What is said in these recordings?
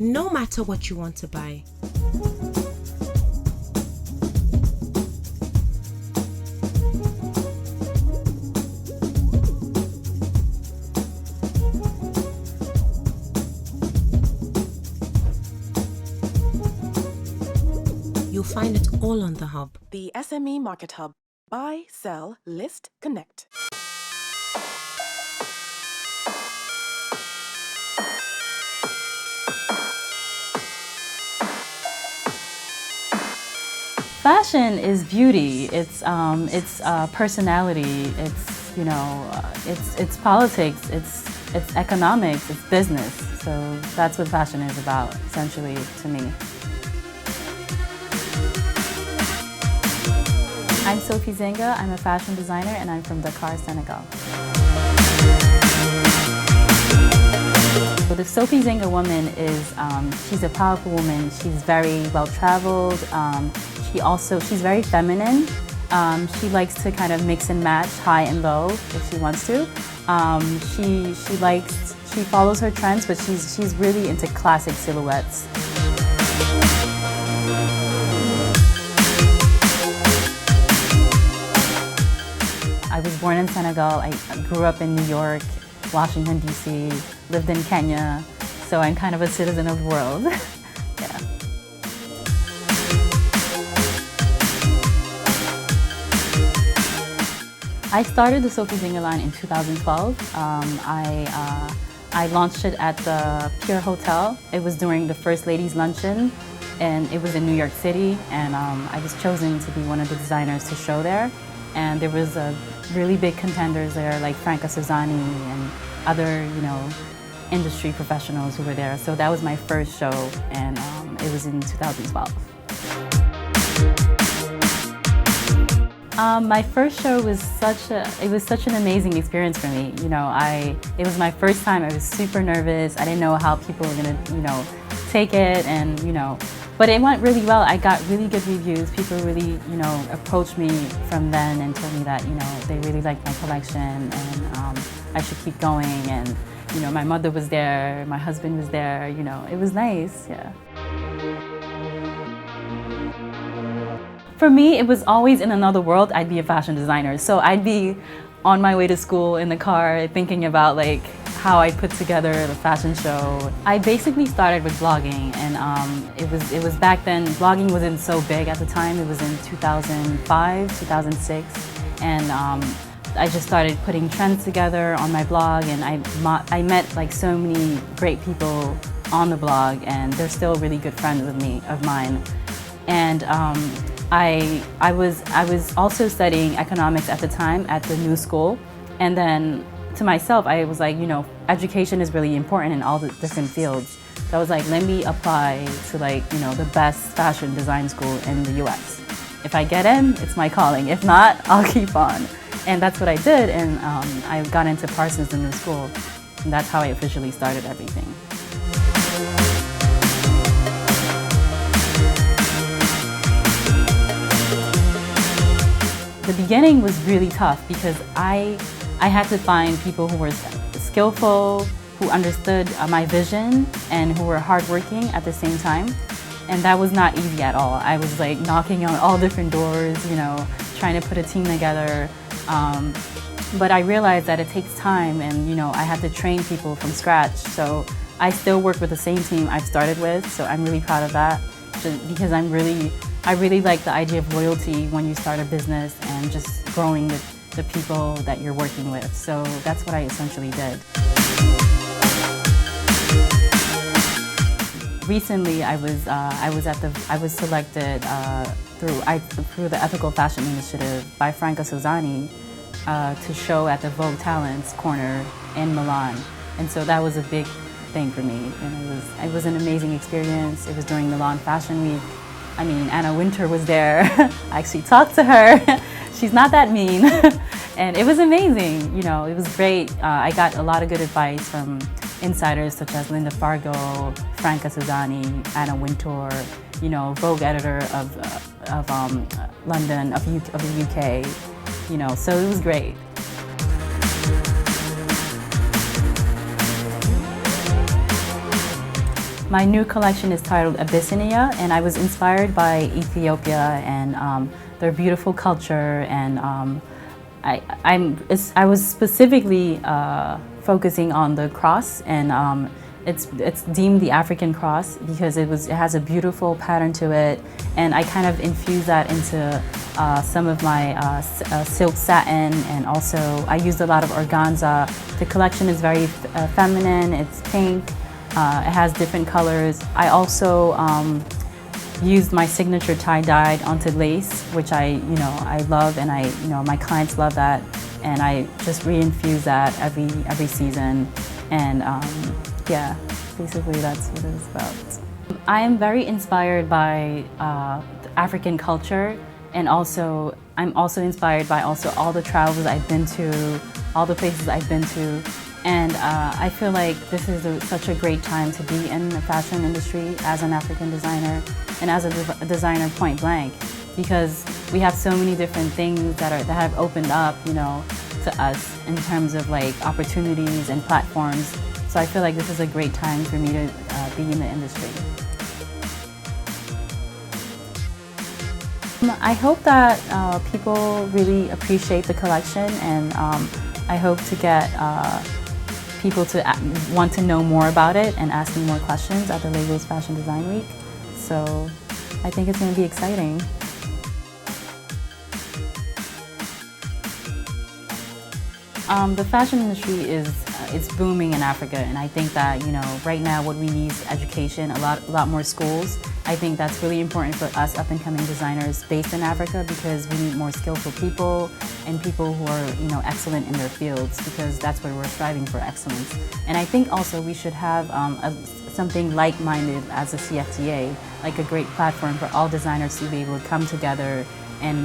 no matter what you want to buy. You'll find it all on the hub. The SME Market Hub. Buy, sell, list, connect. Fashion is beauty. It's personality. It's politics. It's economics. It's business. So that's what fashion is about, essentially, to me. I'm Sophie Zenga. I'm a fashion designer, and I'm from Dakar, Senegal. So the Sophie Zenga woman is, she's a powerful woman. She's very well-traveled. She's very feminine. She likes to kind of mix and match high and low if she wants to. She follows her trends, but she's really into classic silhouettes. I was born in Senegal. I grew up in New York, Washington, D.C., lived in Kenya, so I'm kind of a citizen of the world. Yeah. I started the Sophie Zenga line in 2012. I launched it at the Pure Hotel. It was during the First Ladies Luncheon, and it was in New York City, and I was chosen to be one of the designers to show there. And there was really big contenders there, like Franca Sozzani and other, industry professionals who were there. So that was my first show, and it was in 2012. My first show was such an amazing experience for me. It was my first time. I was super nervous. I didn't know how people were gonna, take it, and but it went really well. I got really good reviews. People really, approached me from then and told me that, they really liked my collection, and I should keep going. And, my mother was there, my husband was there. It was nice. Yeah. For me, it was always in another world. I'd be a fashion designer. So I'd be on my way to school in the car thinking about how I put together the fashion show. I basically started with blogging, and it was back then, blogging wasn't so big at the time. It was in 2005, 2006, and I just started putting trends together on my blog, and I met so many great people on the blog, and they're still really good friends of mine. And I was also studying economics at the time at the New School, and then to myself, I was like, education is really important in all the different fields. So I was like, let me apply to the best fashion design school in the US. If I get in, it's my calling. If not, I'll keep on. And that's what I did, and I got into Parsons, the New School, and that's how I officially started everything. The beginning was really tough because I had to find people who were skillful, who understood my vision, and who were hardworking at the same time. And that was not easy at all. I was knocking on all different doors, trying to put a team together. But I realized that it takes time, and I had to train people from scratch. So I still work with the same team I've started with, so I'm really proud of that, just because I really like the idea of loyalty when you start a business and just growing the people that you're working with. So that's what I essentially did. Recently, I was selected through the Ethical Fashion Initiative by Franca Sozzani to show at the Vogue Talents Corner in Milan, and so that was a big thing for me. And it was an amazing experience. It was during Milan Fashion Week. I mean, Anna Wintour was there. I actually talked to her. She's not that mean. And it was amazing. It was great. I got a lot of good advice from insiders such as Linda Fargo, Franca Sozzani, Anna Wintour, Vogue editor of London, of the UK. So it was great. My new collection is titled Abyssinia, and I was inspired by Ethiopia and their beautiful culture. And I was specifically focusing on the cross, and it's deemed the African cross because it has a beautiful pattern to it, and I kind of infused that into some of my silk satin, and also I used a lot of organza. The collection is very feminine. It's pink. It has different colors. I also used my signature tie-dyed onto lace, which I love, and my clients love that, and I just re-infuse that every season, and yeah, basically that's what it's about. I am very inspired by African culture, and also I'm also inspired by all the travels I've been to, all the places I've been to. And I feel like this is such a great time to be in the fashion industry as an African designer and as a designer point blank, because we have so many different things that have opened up, to us in terms of like opportunities and platforms. So I feel like this is a great time for me to be in the industry. I hope that people really appreciate the collection, and I hope to get people to want to know more about it and ask me more questions at the Lagos Fashion Design Week. So I think it's going to be exciting. The fashion industry it's booming in Africa, and I think that right now what we need is education, a lot more schools. I think that's really important for us up-and-coming designers based in Africa, because we need more skillful people and people who are excellent in their fields, because that's where we're striving for excellence. And I think also we should have something like-minded as a CFDA, like a great platform for all designers to be able to come together and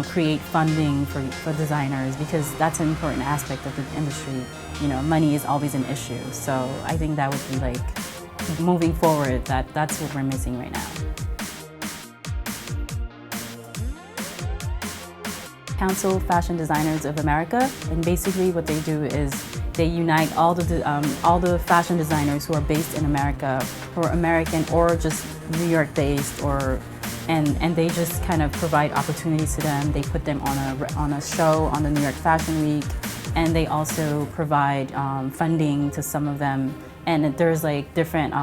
create funding for designers, because that's an important aspect of the industry. Money is always an issue, so I think that would be like moving forward, that's what we're missing right now. Council of Fashion Designers of America, and basically what they do is they unite all the fashion designers who are based in America, who are American or just New York based, and they just kind of provide opportunities to them. They put them on a show on the New York Fashion Week, and they also provide funding to some of them. And there's like different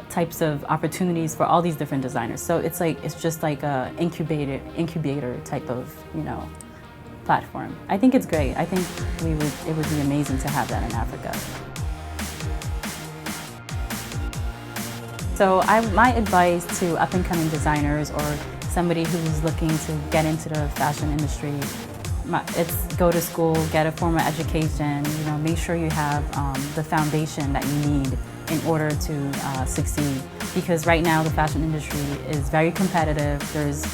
types of opportunities for all these different designers. So it's just like a incubator type of platform. I think it's great. I think it would be amazing to have that in Africa. So my advice to up-and-coming designers or somebody who's looking to get into the fashion industry, it's go to school, get a formal education, make sure you have the foundation that you need in order to succeed. Because right now the fashion industry is very competitive. There's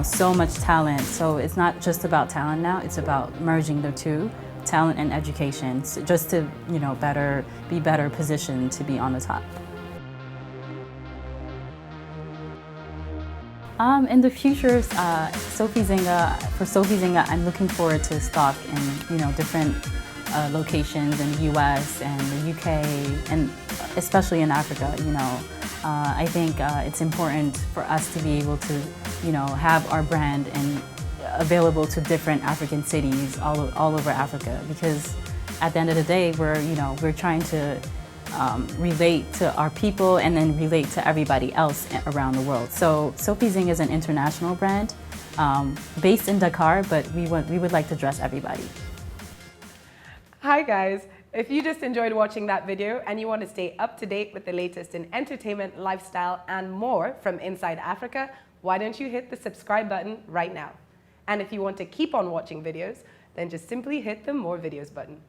so much talent. So it's not just about talent now, it's about merging the two, talent and education, so just to be better positioned to be on the top. In the future, Sophie Zinga, I'm looking forward to stock in different locations in the US and the UK, and especially in Africa. I think it's important for us to be able to have our brand and available to different African cities all over Africa, because at the end of the day we're trying to relate to our people and then relate to everybody else around the world. So Sophie Zinga is an international brand based in Dakar, but we would like to dress everybody. Hi guys, if you just enjoyed watching that video and you want to stay up to date with the latest in entertainment, lifestyle and more from inside Africa, why don't you hit the subscribe button right now? And if you want to keep on watching videos, then just simply hit the more videos button.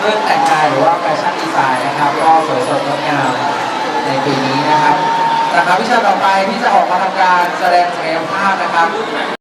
เครื่องแต่งกายหรือว่าแฟชั่นดีไซน์นะครับก็สวยสดงดงามในปีนี้นะครับสาขาวิชาต่อไปที่จะออกมาทำการแสดงศักยภาพนะครับ